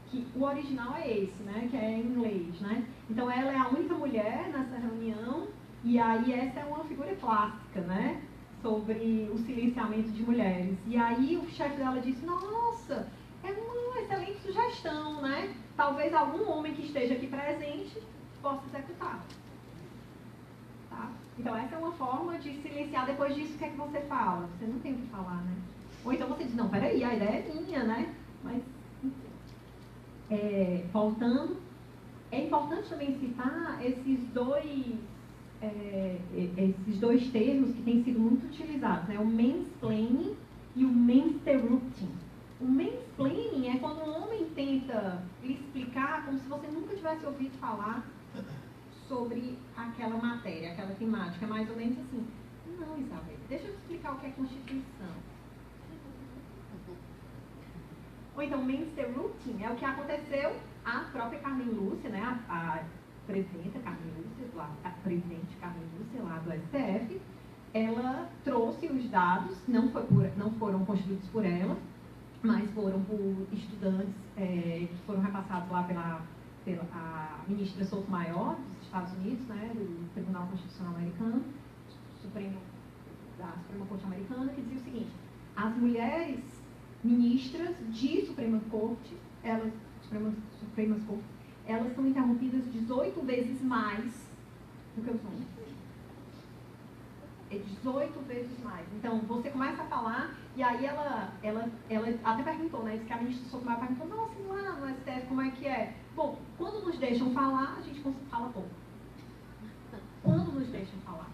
que o original é esse, né? Que é em inglês, né? Então ela é a única mulher nessa reunião, e aí essa é uma figura clássica, né? Sobre o silenciamento de mulheres. E aí o chefe dela disse: nossa, é uma excelente sugestão, né? Talvez algum homem que esteja aqui presente possa executar. Tá? Então essa é uma forma de silenciar. Depois disso, o que é que você fala? Você não tem o que falar, né? Ou então você diz: não, peraí, a ideia é minha, né? Mas, voltando, é importante também citar esses dois termos que têm sido muito utilizados, né? O mansplaining e o mensterrupting. O mansplaining é quando um homem tenta lhe explicar como se você nunca tivesse ouvido falar sobre aquela matéria, aquela temática. É mais ou menos assim: não, Isabel, deixa eu te explicar o que é Constituição. Ou então, mensterrupting é o que aconteceu à própria Carmen Lúcia, né? A presidenta Carmen Lúcia, a presidente Carmen Lúcia lá do STF, ela trouxe os dados, não foram construídos por ela, mas foram por estudantes que foram repassados lá pela a ministra Sotomayor dos Estados Unidos, né, do Tribunal Constitucional Americano, da Suprema Corte Americana, que dizia o seguinte: as mulheres ministras de Suprema Corte, Supremas Cortes, elas são interrompidas 18 vezes mais do que os homens. É 18 vezes mais. Então, você começa a falar, e aí ela até perguntou, né? Diz que a ministra Sotomayor perguntou: nossa, lá no STF, como é que é? Bom, quando nos deixam falar, a gente fala pouco. Quando nos deixam falar.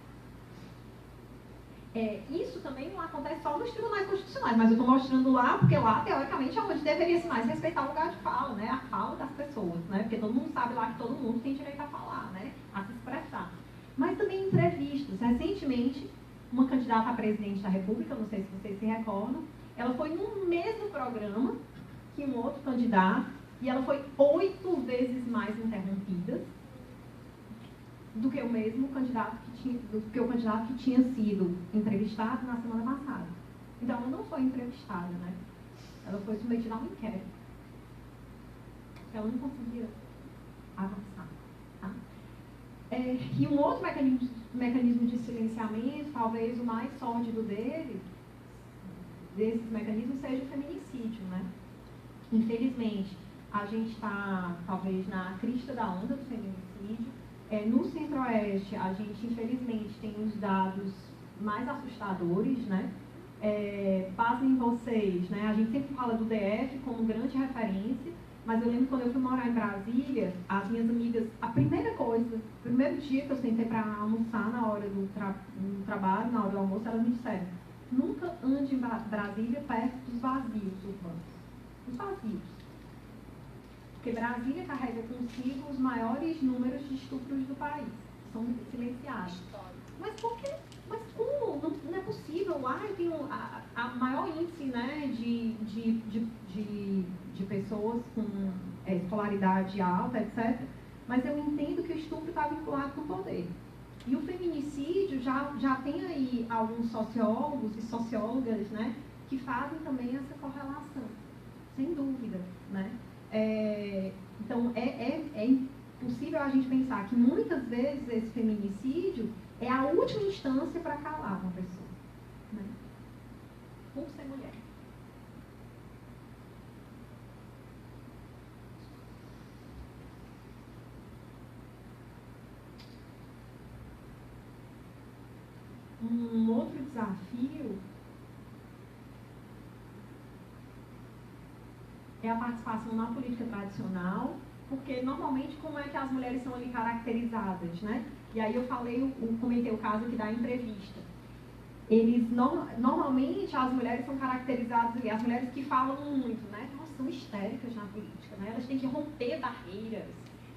Isso também não acontece só nos tribunais constitucionais, mas eu estou mostrando lá, porque lá, teoricamente, é onde deveria se mais respeitar o lugar de fala, né? A fala das pessoas, né? Porque todo mundo sabe lá que todo mundo tem direito a falar, né? A se expressar. Mas também entrevistas. Recentemente, uma candidata a presidente da República, não sei se vocês se recordam, ela foi no mesmo programa que um outro candidato, e ela foi 8 vezes mais interrompida do que o mesmo candidato que tinha sido entrevistado na semana passada. Então, ela não foi entrevistada, né? Ela foi submetida a um inquérito. Ela não conseguia avançar. Tá? E um outro mecanismo de silenciamento, talvez o mais sórdido desses mecanismos, seja o feminicídio, né? Infelizmente, a gente está, talvez, na crista da onda do feminicídio. No Centro-Oeste, a gente, infelizmente, tem os dados mais assustadores, né? Pasmem vocês, né? A gente sempre fala do DF como grande referência, mas eu lembro quando eu fui morar em Brasília, as minhas amigas, o primeiro dia que eu sentei para almoçar na hora do trabalho, na hora do almoço, elas me disseram: nunca ande em Brasília perto dos vazios urbanos. Os vazios. Porque Brasília carrega consigo os maiores números de estupros do país. São silenciados. Mas por quê? Mas como? Não é possível. Eu tenho a maior índice, né, de pessoas com escolaridade alta, etc. Mas eu entendo que o estupro está vinculado com o poder. E o feminicídio, já tem aí alguns sociólogos e sociólogas, né, que fazem também essa correlação. Sem dúvida, né? Então, é possível a gente pensar que muitas vezes esse feminicídio é a última instância para calar uma pessoa, né? Por ser mulher. Um outro desafio é a participação na política tradicional, porque normalmente como é que as mulheres são ali caracterizadas, né? E aí eu comentei o caso aqui da entrevista. Normalmente as mulheres são caracterizadas ali, as mulheres que falam muito, né? Elas são histéricas na política, né? Elas têm que romper barreiras.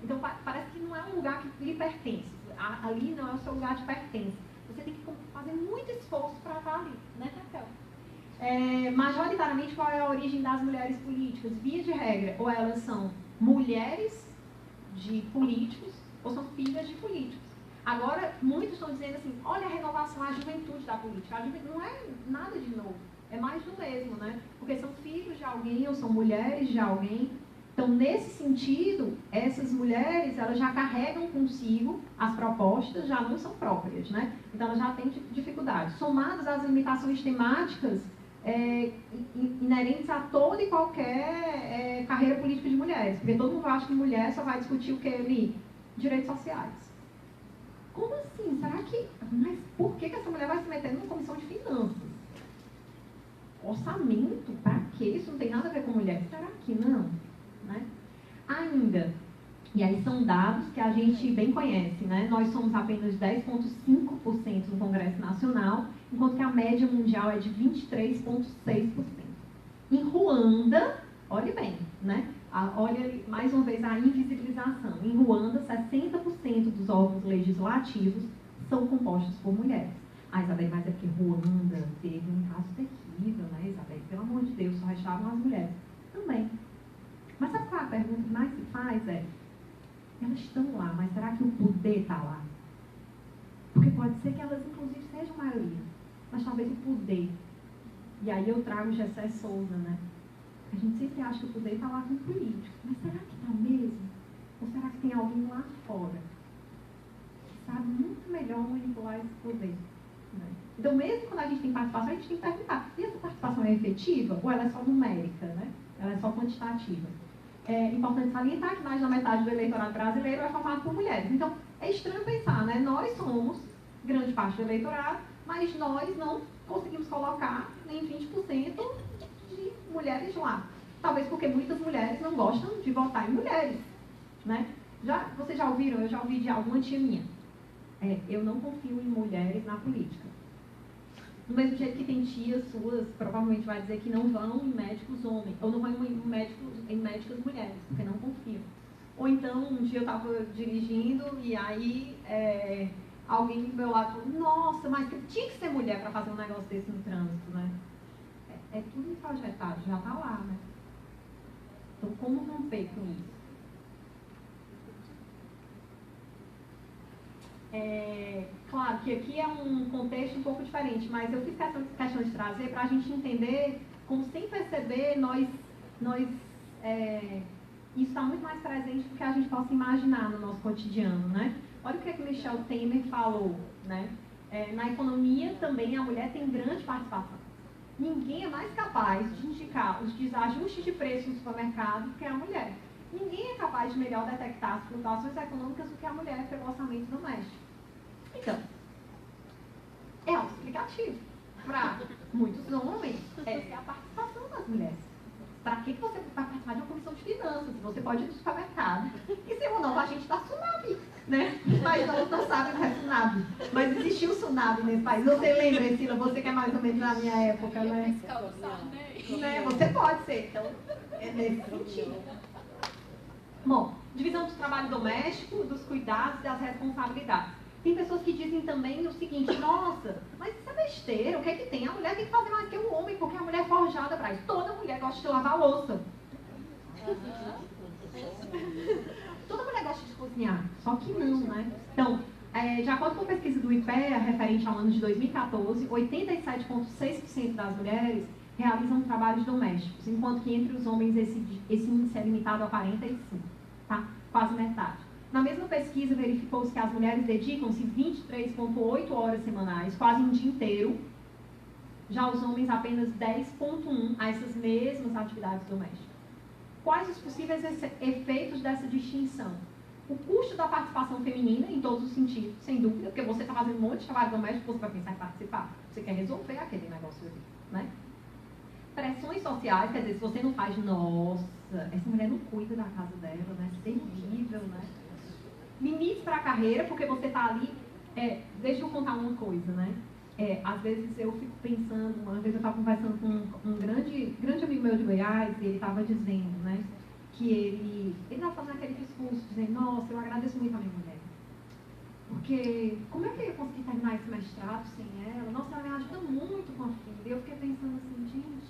Então parece que não é um lugar que lhe pertence. Ali não é o seu lugar de pertença. Você tem que fazer muito esforço para estar ali, né, Raquel? Majoritariamente, qual é a origem das mulheres políticas? Via de regra, ou elas são mulheres de políticos, ou são filhas de políticos. Agora, muitos estão dizendo assim: olha a renovação, a juventude da política. A juventude não é nada de novo, é mais do mesmo, né? Porque são filhos de alguém, ou são mulheres de alguém. Então, nesse sentido, essas mulheres, elas já carregam consigo as propostas, já não são próprias, né? Então, elas já têm dificuldades. Somadas às limitações temáticas inerentes a toda e qualquer carreira política de mulheres. Porque todo mundo acha que mulher só vai discutir o que ali? Direitos sociais. Como assim? Será que... Mas por que essa mulher vai se meter numa comissão de finanças? Orçamento? Para quê? Isso não tem nada a ver com mulher. Será que não? Né? Ainda, e aí são dados que a gente bem conhece, né? Nós somos apenas 10,5% no Congresso Nacional, enquanto que a média mundial é de 23,6%. Em Ruanda, olhe bem, né? Olha mais uma vez a invisibilização. Em Ruanda, 60% dos órgãos legislativos são compostos por mulheres. Isabel, mas é porque Ruanda teve um caso terrível, né, Isabel? Pelo amor de Deus, só restavam as mulheres. Também. Mas sabe qual é a pergunta que mais se faz? Elas estão lá, mas será que o poder está lá? Porque pode ser que elas, inclusive, sejam maioria. Mas talvez o poder. E aí eu trago o Gessé Souza, né? A gente sempre acha que o poder está lá com o político. Mas será que está mesmo? Ou será que tem alguém lá fora que sabe muito melhor manipular esse poder? Né? Então, mesmo quando a gente tem participação, a gente tem que perguntar: e essa participação é efetiva? Ou ela é só numérica, né? Ela é só quantitativa? É importante salientar que mais da metade do eleitorado brasileiro é formado por mulheres. Então, é estranho pensar, né? Nós somos grande parte do eleitorado, mas nós não conseguimos colocar nem 20% de mulheres lá. Talvez porque muitas mulheres não gostam de votar em mulheres, né? Vocês já ouviram? Eu já ouvi de alguma tia minha. Eu não confio em mulheres na política. Do mesmo jeito que tem tias suas, provavelmente vai dizer que não vão em médicos homens, ou não vão em médicas mulheres, porque não confiam. Ou então, um dia eu estava dirigindo e aí alguém do meu lado falou, nossa, mas tinha que ser mulher para fazer um negócio desse no trânsito, né? É tudo introjetado, já está lá, né? Então, como romper com isso? Claro que aqui é um contexto um pouco diferente, mas eu fiz questão de trazer para a gente entender como, sem perceber, isso está muito mais presente do que a gente possa imaginar no nosso cotidiano, né? Olha o que Michel Temer falou, né? Na economia também a mulher tem grande participação. Ninguém é mais capaz de indicar os desajustes de preço no supermercado do que a mulher. Ninguém é capaz de melhor detectar as flutuações econômicas do que a mulher pelo orçamento doméstico. Então, é autoexplicativo. Para muitos homens, essa é a participação das mulheres. Para que você vai participar de uma comissão de finanças? Você pode ir no supermercado e ser um novo agente da Sunab, né? Mas não sabe o que é Sunab. Mas existiu Sunab nesse país. Você lembra, Sila? Você que é mais ou menos da minha época, né? Né? Você pode ser. Então, é nesse sentido. Bom, divisão do trabalho doméstico, dos cuidados e das responsabilidades. Tem pessoas que dizem também o seguinte, nossa, mas isso é besteira, o que é que tem? A mulher tem que fazer mais que o homem, porque a mulher é forjada para isso. Toda mulher gosta de lavar a louça. Toda mulher gosta de cozinhar, só que não, né? Então, de acordo com a pesquisa do IPEA, referente ao ano de 2014, 87,6% das mulheres realizam trabalhos domésticos, enquanto que entre os homens esse índice é limitado a 45%, tá? Quase metade. Na mesma pesquisa, verificou-se que as mulheres dedicam-se 23,8 horas semanais, quase um dia inteiro. Já os homens apenas 10,1 a essas mesmas atividades domésticas. Quais os possíveis efeitos dessa distinção? O custo da participação feminina, em todos os sentidos, sem dúvida, porque você está fazendo um monte de trabalho doméstico, você vai pensar em participar. Você quer resolver aquele negócio ali, né? Pressões sociais, quer dizer, se você não faz, nossa, essa mulher não cuida da casa dela, né? Terrível, né? Limites para a carreira, porque você está ali... deixa eu contar uma coisa, né? Às vezes eu fico pensando, uma vez eu estava conversando com um grande amigo meu de Goiás, e ele estava dizendo, né? Que ele estava fazendo aquele discurso, dizendo, nossa, eu agradeço muito a minha mulher. Porque como é que eu ia conseguir terminar esse mestrado sem ela? Nossa, ela me ajuda muito com a filha. E eu fiquei pensando assim, gente,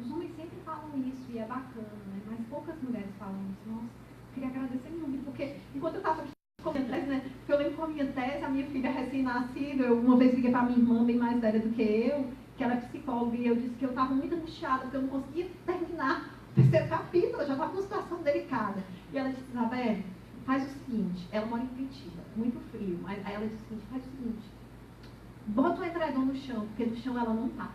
os homens sempre falam isso e é bacana, né? Mas poucas mulheres falam isso. Nossa, eu queria agradecer muito, porque enquanto eu estava com a minha tese, né? Porque eu lembro com a minha tese, a minha filha recém-nascida, eu uma vez liguei para a minha irmã, bem mais velha do que eu, que ela é psicóloga, e eu disse que eu estava muito angustiada, porque eu não conseguia terminar o terceiro capítulo, eu já estava numa situação delicada. E ela disse, Isabelle, faz o seguinte, ela mora em Curitiba, muito frio, mas aí ela disse o seguinte, faz o seguinte, bota o edredom no chão, porque no chão ela não passa.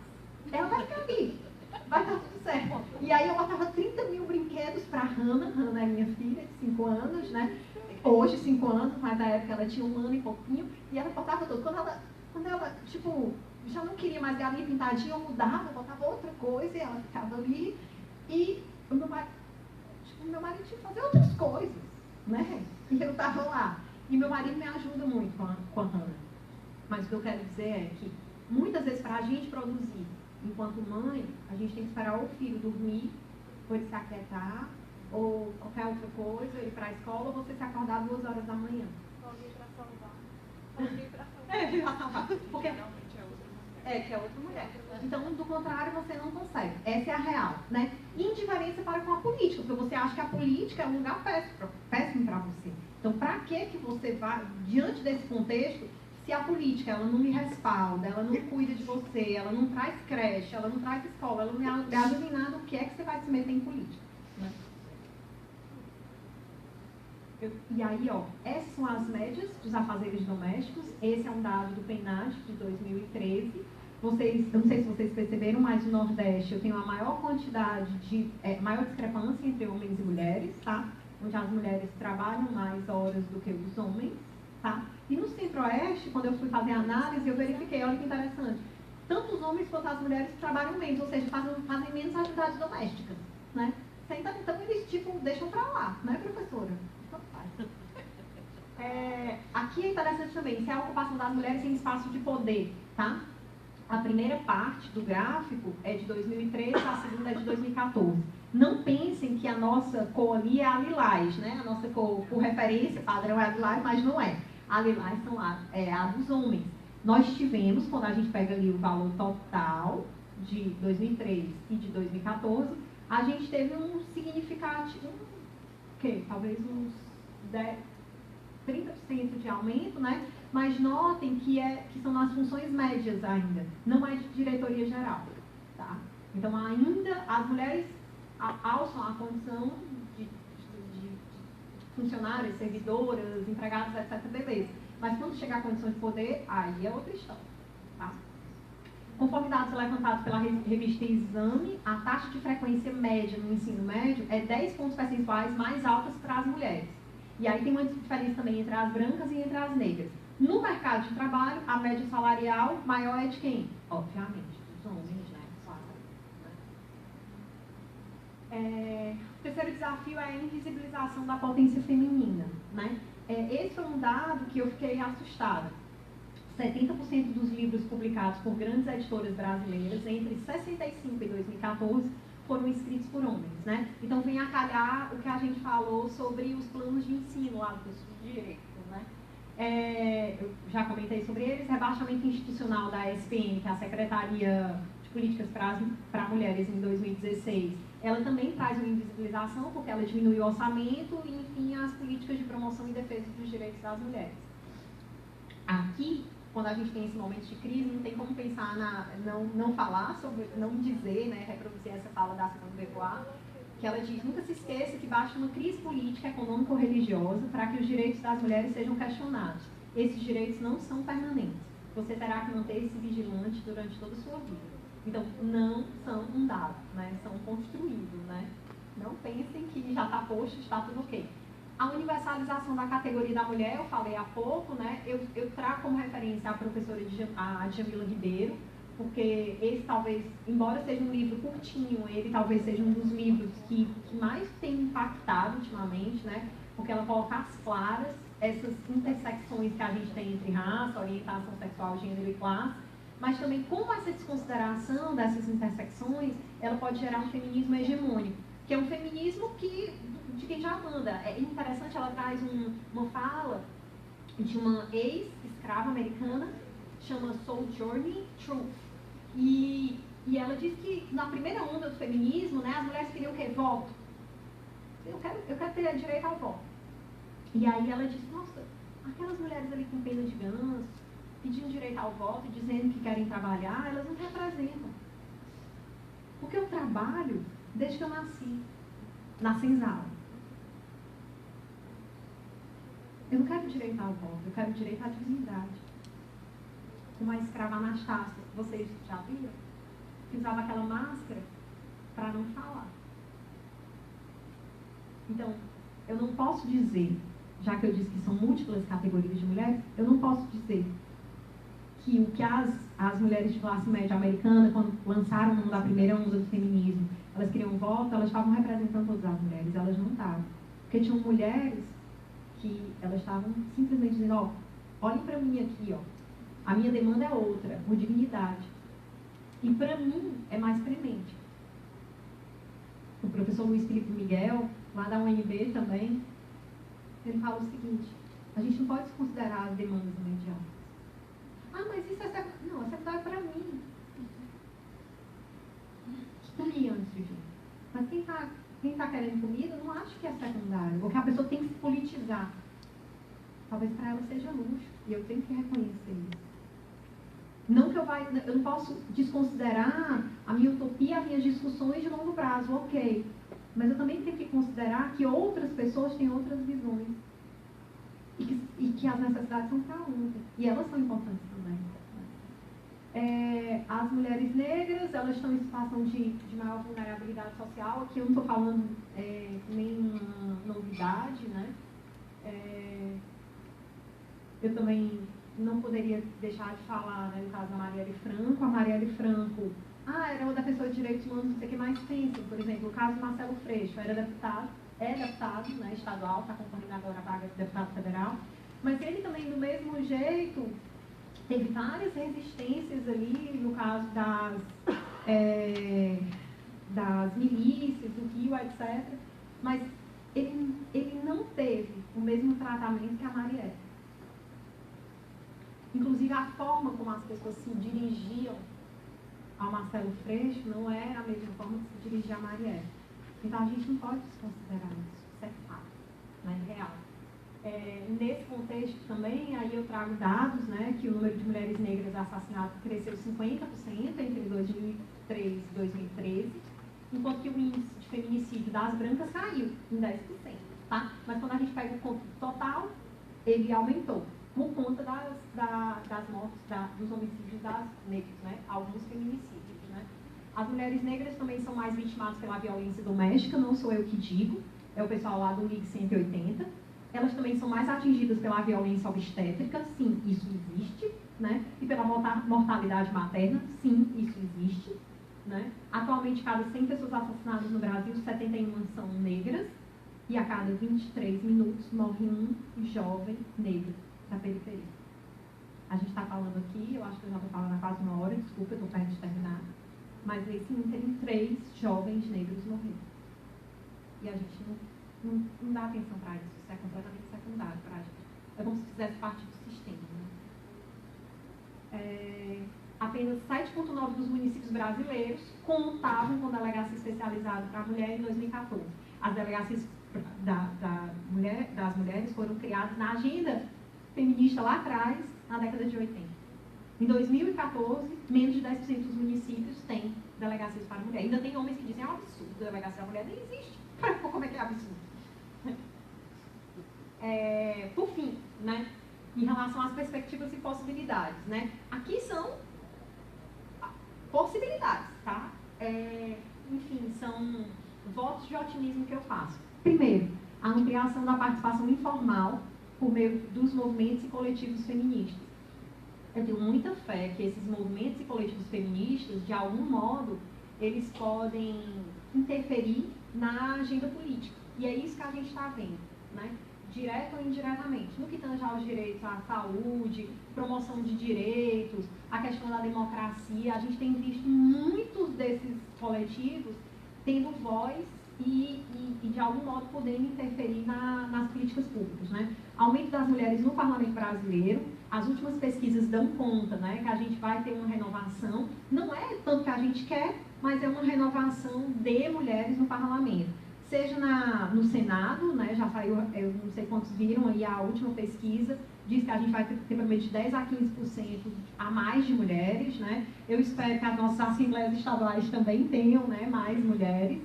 Ela vai ficar ali, vai estar tudo certo. E aí eu botava 30 mil brinquedos para a Hannah é minha filha, de 5 anos, né? Hoje, 5 anos, mas na época ela tinha 1 ano e pouquinho, e ela botava tudo. Quando ela, tipo, já não queria mais galinha pintadinha, eu mudava, eu botava outra coisa, e ela ficava ali, e o meu marido tinha que fazer outras coisas, né? E eu estava lá. E meu marido me ajuda muito com a Hannah. Mas o que eu quero dizer é que, muitas vezes, para a gente produzir, enquanto mãe, a gente tem que esperar o filho dormir, ou ele se aquietar, ou qualquer outra coisa, ir para a escola, ou você se acordar 2 horas da manhã. Alguém para salvar. Alguém para salvar. Para salvar. Porque realmente é outra mulher. que é outra mulher. Então, do contrário, você não consegue. Essa é a real, né? Indiferença para com a política, porque você acha que a política é um lugar péssimo para você. Então, para que você vai, diante desse contexto, se a política ela não me respalda, ela não cuida de você, ela não traz creche, ela não traz escola, ela não me ajuda em nada, o que é que você vai se meter em política? Né? E aí, ó, essas são as médias dos afazeres domésticos. Esse é um dado do PNAD de 2013. Eu não sei se vocês perceberam, mas no Nordeste eu tenho a maior quantidade de, maior discrepância entre homens e mulheres, tá? Onde as mulheres trabalham mais horas do que os homens, tá? E no Centro-Oeste, quando eu fui fazer a análise, eu verifiquei, olha que interessante, tanto os homens quanto as mulheres trabalham menos, ou seja, fazem menos atividades domésticas, né? Então eles, tipo, deixam pra lá, né, professora? Aqui é interessante também, se é a ocupação das mulheres em espaço de poder. tá? A primeira parte do gráfico é de 2013, a segunda é de 2014. Não pensem que a nossa cor ali é a lilás, né? A nossa cor, por referência, padrão é a lilás, mas não é. A lilás é a dos homens. Nós tivemos, quando a gente pega ali o valor total de 2003 e de 2014, a gente teve um significativo, talvez uns 30% de aumento, né? Mas notem que são nas funções médias ainda, não é de diretoria geral, tá? Então, ainda as mulheres alçam a condição de funcionárias, servidoras, empregadas, etc., beleza. Mas quando chegar a condição de poder, aí é outra história, tá? Conforme dados levantados pela revista Exame, a taxa de frequência média no ensino médio é 10 pontos percentuais mais altas para as mulheres. E aí tem uma diferença também entre as brancas e entre as negras. No mercado de trabalho, a média salarial maior é de quem? Obviamente, dos homens, né? O terceiro desafio é a invisibilização da potência feminina, né? Esse foi um dado que eu fiquei assustada. 70% dos livros publicados por grandes editoras brasileiras entre 65 e 2014 foram escritos por homens, né? Então vem a calhar o que a gente falou sobre os planos de ensino lá do curso de Direito, né? Eu já comentei sobre eles, rebaixamento institucional da SPM, que é a Secretaria de Políticas para Mulheres em 2016, ela também traz uma invisibilização, porque ela diminui o orçamento e, enfim, as políticas de promoção e defesa dos direitos das mulheres. Aqui, quando a gente tem esse momento de crise, não tem como pensar não falar sobre, não dizer, né, reproduzir essa fala da Simone de Beauvoir, que ela diz: nunca se esqueça que basta uma crise política, econômica ou religiosa para que os direitos das mulheres sejam questionados. Esses direitos não são permanentes. Você terá que manter-se vigilante durante toda a sua vida. Então, não são um dado, né, são construídos, né? Não pensem que já está posto, está tudo ok. A universalização da categoria da mulher, eu falei há pouco, né? Eu trago como referência a professora a Djamila Ribeiro, porque esse talvez, embora seja um livro curtinho, ele talvez seja um dos livros que mais tem impactado ultimamente, né? Porque ela coloca às claras essas intersecções que a gente tem entre raça, orientação sexual, gênero e classe, mas também como essa desconsideração dessas intersecções, ela pode gerar um feminismo hegemônico, que é um feminismo de quem já manda. É interessante, ela traz uma fala de uma ex-escrava americana, chama Sojourner Truth. E ela diz que na primeira onda do feminismo, né, as mulheres queriam o quê? Voto. Eu quero ter direito ao voto. E aí ela diz: nossa, aquelas mulheres ali com pena de ganso, pedindo direito ao voto e dizendo que querem trabalhar, elas não representam. Porque eu trabalho desde que eu nasci na senzala. Eu não quero direito ao voto, eu quero direito à dignidade. Como a escrava Anastácia, vocês já viram? Que usava aquela máscara para não falar. Então, eu não posso dizer, já que eu disse que são múltiplas categorias de mulheres, eu não posso dizer que o que as mulheres de classe média americana, quando lançaram o nome da primeira onda do feminismo, elas queriam voto, elas estavam representando todas as mulheres, elas não estavam. Porque tinham mulheres que elas estavam simplesmente dizendo: ó, olhem para mim aqui, ó, a minha demanda é outra, por dignidade. E para mim é mais premente. O professor Luiz Felipe Miguel, lá da UNB também, ele fala o seguinte: a gente não pode desconsiderar as demandas imediatas. Ah, mas isso é secundário. Não, é secundário para mim. Comi antes de vir. Mas quem tá querendo comida, eu não acho que é secundário. Porque a pessoa tem que se politizar. Talvez para ela seja luxo. E eu tenho que reconhecer isso. Não que eu não posso desconsiderar a minha utopia, as minhas discussões de longo prazo, ok. Mas eu também tenho que considerar que outras pessoas têm outras visões. E que as necessidades são para ontem. E elas são importantes também. As mulheres negras, elas estão em situação de maior vulnerabilidade social. Aqui eu não estou falando nenhuma novidade, né? Eu também não poderia deixar de falar, né, no caso da Marielle Franco. A Marielle Franco, era uma defensora de direitos humanos, não sei o que mais pensem. Por exemplo, o caso do Marcelo Freixo, é deputado, né, estadual, está concorrendo agora a vaga de deputado federal. Mas ele também, do mesmo jeito, teve várias resistências ali, no caso das milícias, do Rio, etc. Mas ele não teve o mesmo tratamento que a Marielle. Inclusive, a forma como as pessoas se dirigiam ao Marcelo Freixo não é a mesma forma que se dirigia a Marielle. Então, a gente não pode desconsiderar isso é fato, né, real. Nesse contexto também, aí eu trago dados, né, que o número de mulheres negras assassinadas cresceu 50% entre 2003 e 2013, enquanto que o índice de feminicídio das brancas caiu em 10%, tá? Mas quando a gente pega o conto total, ele aumentou, por conta das mortes, dos homicídios das negras, né? Alguns feminicídios, né? As mulheres negras também são mais vitimadas pela violência doméstica, não sou eu que digo, é o pessoal lá do Ligue 180. Elas também são mais atingidas pela violência obstétrica, sim, isso existe, né? E pela mortalidade materna, sim, isso existe, né? Atualmente, cada 100 pessoas assassinadas no Brasil, 71 são negras, e a cada 23 minutos morre um jovem negro da periferia. A gente está falando aqui, eu acho que eu já estou falando há quase uma hora, desculpa, eu estou perto de terminar, mas nesse ínterim, 3 jovens negros morreram. E a gente não dá atenção para isso, isso é completamente secundário para a gente. É como se fizesse parte do sistema, né? Apenas 7,9% dos municípios brasileiros contavam com delegacia especializada para a mulher em 2014. As delegacias das mulheres foram criadas na agenda feminista lá atrás, na década de 80. Em 2014, menos de 10% dos municípios têm delegacias para a mulher. Ainda tem homens que dizem, é um absurdo, a delegacia da mulher nem existe. Como é que é absurdo? Por fim, né, em relação às perspectivas e possibilidades, né, aqui são possibilidades, tá? Enfim, são votos de otimismo que eu faço. Primeiro, a ampliação da participação informal por meio dos movimentos e coletivos feministas. Eu tenho muita fé que esses movimentos e coletivos feministas, de algum modo, eles podem interferir na agenda política. E é isso que a gente está vendo, né? Direto ou indiretamente, no que tange aos direitos à saúde, promoção de direitos, a questão da democracia. A gente tem visto muitos desses coletivos tendo voz e de algum modo podendo interferir nas políticas públicas, né? Aumento das mulheres no parlamento brasileiro, as últimas pesquisas dão conta, né, que a gente vai ter uma renovação, não é tanto que a gente quer, mas é uma renovação de mulheres no parlamento. Seja no Senado, né, já saiu, eu não sei quantos viram aí a última pesquisa, diz que a gente vai ter pelo menos de 10% a 15% a mais de mulheres, né? Eu espero que as nossas assembleias estaduais também tenham, né, mais mulheres.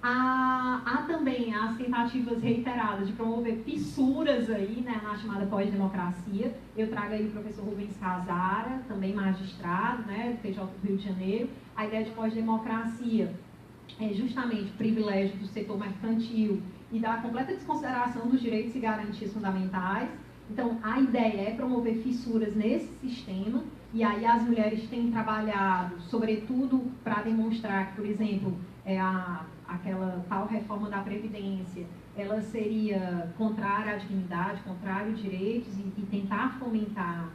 Há também as tentativas reiteradas de promover fissuras aí, né, na chamada pós-democracia. Eu trago aí o professor Rubens Casara, também magistrado, né, do TJ do Rio de Janeiro. A ideia de pós-democracia é justamente o privilégio do setor mercantil e da completa desconsideração dos direitos e garantias fundamentais. Então, a ideia é promover fissuras nesse sistema, e aí as mulheres têm trabalhado, sobretudo, para demonstrar que, por exemplo, aquela tal reforma da Previdência, ela seria contrária à dignidade, contrária aos direitos, e tentar fomentar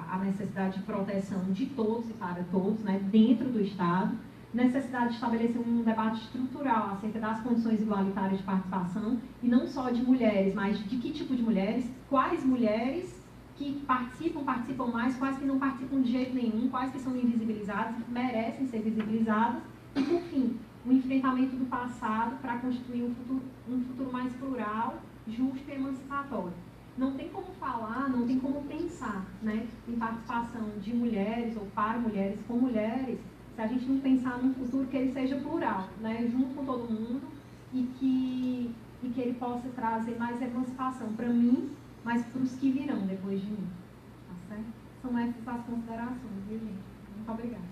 a necessidade de proteção de todos e para todos, né, dentro do Estado. Necessidade de estabelecer um debate estrutural acerca das condições igualitárias de participação, e não só de mulheres, mas de que tipo de mulheres, quais mulheres que participam mais, quais que não participam de jeito nenhum, quais que são invisibilizadas, que merecem ser visibilizadas, e, por fim, o enfrentamento do passado para construir um futuro mais plural, justo e emancipatório. Não tem como falar, não tem como pensar, né, em participação de mulheres ou para mulheres com mulheres, se a gente não pensar num futuro que ele seja plural, né, junto com todo mundo, e que ele possa trazer mais emancipação para mim, mas para os que virão depois de mim. Tá certo? São essas as considerações, viu, gente? Muito obrigada.